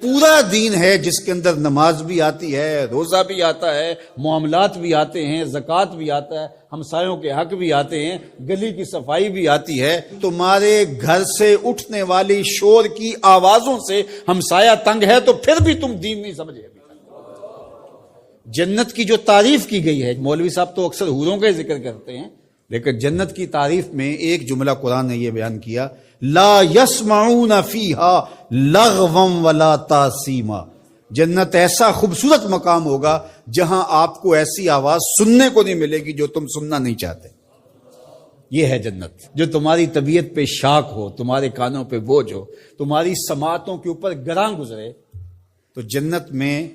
پورا دین ہے جس کے اندر نماز بھی آتی ہے، روزہ بھی آتا ہے، معاملات بھی آتے ہیں، زکوٰۃ بھی آتا ہے، ہمسایوں کے حق بھی آتے ہیں، گلی کی صفائی بھی آتی ہے۔ تمہارے گھر سے اٹھنے والی شور کی آوازوں سے ہمسایہ تنگ ہے تو پھر بھی تم دین نہیں سمجھے۔ جنت کی جو تعریف کی گئی ہے، مولوی صاحب تو اکثر حوروں کا ذکر کرتے ہیں، لیکن جنت کی تعریف میں ایک جملہ قرآن نے یہ بیان کیا، لا یسمعون فیہا لغوا ولا تاثیما۔ جنت ایسا خوبصورت مقام ہوگا جہاں آپ کو ایسی آواز سننے کو نہیں ملے گی جو تم سننا نہیں چاہتے۔ یہ ہے جنت، جو تمہاری طبیعت پہ شاک ہو، تمہارے کانوں پہ بوجھ ہو، تمہاری سماعتوں کے اوپر گراں گزرے، تو جنت میں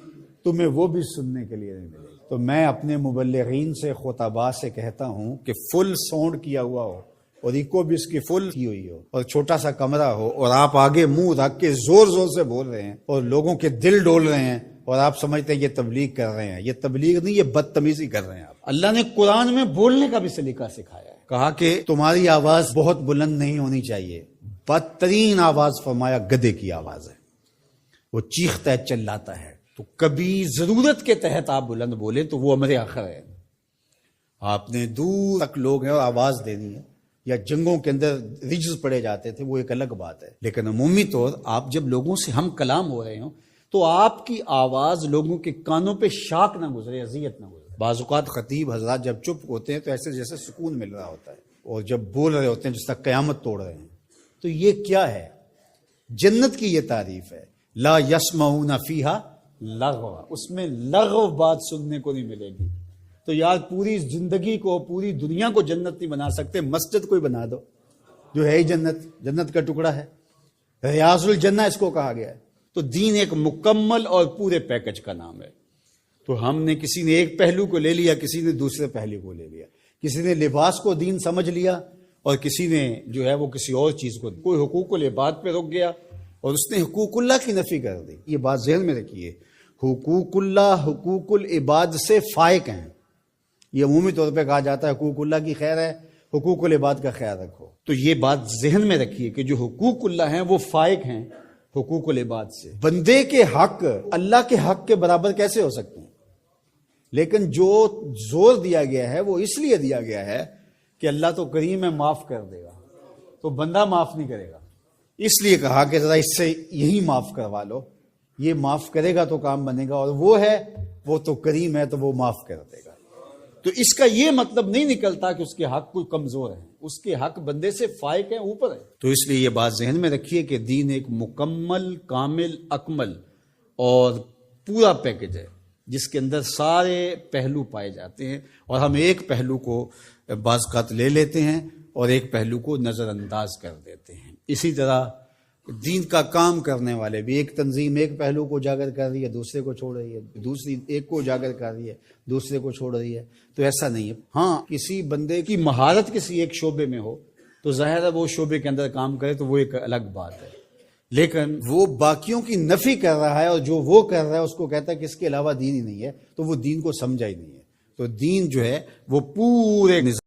تمہیں وہ بھی سننے کے لیے نہیں ملے گی۔ تو میں اپنے مبلغین سے، خطباء سے کہتا ہوں کہ فل ساؤنڈ کیا ہوا ہو اور ایکو بھی اس کی فل کی ہوئی ہو اور چھوٹا سا کمرہ ہو اور آپ آگے منہ رکھ کے زور زور سے بول رہے ہیں اور لوگوں کے دل ڈول رہے ہیں اور آپ سمجھتے ہیں یہ تبلیغ کر رہے ہیں۔ یہ تبلیغ نہیں، یہ بدتمیزی کر رہے ہیں آپ۔ اللہ نے قرآن میں بولنے کا بھی سلیقہ سکھایا ہے، کہا کہ تمہاری آواز بہت بلند نہیں ہونی چاہیے، بدترین آواز فرمایا گدھے کی آواز ہے، وہ چیختا ہے، چلاتا ہے۔ تو کبھی ضرورت کے تحت آپ بلند بولیں تو وہ امر آخر ہے۔ آپ نے دور تک لوگ ہیں اور آواز دینی ہے، یا جنگوں کے اندر رجز پڑے جاتے تھے، وہ ایک الگ بات ہے، لیکن عمومی طور آپ جب لوگوں سے ہم کلام ہو رہے ہوں تو آپ کی آواز لوگوں کے کانوں پہ شاک نہ گزرے، اذیت نہ گزرے۔ بعض اوقات خطیب حضرات جب چپ ہوتے ہیں تو ایسے جیسے سکون مل رہا ہوتا ہے، اور جب بول رہے ہوتے ہیں جس طرح قیامت توڑ رہے ہیں۔ تو یہ کیا ہے؟ جنت کی یہ تعریف ہے، لا یسمعون فیہا لغوا، اس میں لغو بات سننے کو نہیں ملے گی۔ تو یار پوری زندگی کو، پوری دنیا کو جنت نہیں بنا سکتے، مسجد کوئی بنا دو جو ہے ہی جنت کا ٹکڑا ہے، ریاض الجنہ اس کو کہا گیا ہے۔ تو دین ایک مکمل اور پورے پیکج کا نام ہے۔ تو ہم نے کسی نے ایک پہلو کو لے لیا، کسی نے دوسرے پہلو کو لے لیا، کسی نے لباس کو دین سمجھ لیا اور کسی نے جو ہے وہ کسی اور چیز کو، کوئی حقوق العباد پہ رک گیا اور اس نے حقوق اللہ کی نفی کر دی۔ یہ بات ذہن میں رکھیے، حقوق اللہ حقوق العباد سے فائق ہیں۔ یہ عمومی طور پہ کہا جاتا ہے حقوق اللہ کی خیر ہے، حقوق العباد کا خیال رکھو۔ تو یہ بات ذہن میں رکھیے کہ جو حقوق اللہ ہیں وہ فائق ہیں حقوق العباد سے۔ بندے کے حق اللہ کے حق کے برابر کیسے ہو سکتے ہیں؟ لیکن جو زور دیا گیا ہے وہ اس لیے دیا گیا ہے کہ اللہ تو کریم ہے، معاف کر دے گا، تو بندہ معاف نہیں کرے گا، اس لیے کہا کہ ذرا اس سے یہی معاف کروا لو، یہ معاف کرے گا تو کام بنے گا، اور وہ تو کریم ہے تو وہ معاف کر دے گا۔ تو اس کا یہ مطلب نہیں نکلتا کہ اس کے حق کوئی کمزور ہے، اس کے حق بندے سے فائق ہے، اوپر ہے۔ تو اس لیے یہ بات ذہن میں رکھیے کہ دین ایک مکمل، کامل، اکمل اور پورا پیکج ہے جس کے اندر سارے پہلو پائے جاتے ہیں، اور ہم ایک پہلو کو بعض اوقات لے لیتے ہیں اور ایک پہلو کو نظر انداز کر دیتے ہیں۔ اسی طرح دین کا کام کرنے والے بھی، ایک تنظیم ایک پہلو کو اجاگر کر رہی ہے، دوسرے کو چھوڑ رہی ہے، دوسری ایک کو اجاگر کر رہی ہے، دوسرے کو چھوڑ رہی ہے۔ تو ایسا نہیں ہے۔ ہاں، کسی بندے کی مہارت کسی ایک شعبے میں ہو تو ظاہر ہے وہ شعبے کے اندر کام کرے تو وہ ایک الگ بات ہے، لیکن وہ باقیوں کی نفی کر رہا ہے اور جو وہ کر رہا ہے اس کو کہتا ہے کہ اس کے علاوہ دین ہی نہیں ہے، تو وہ دین کو سمجھا ہی نہیں ہے۔ تو دین جو ہے وہ پورے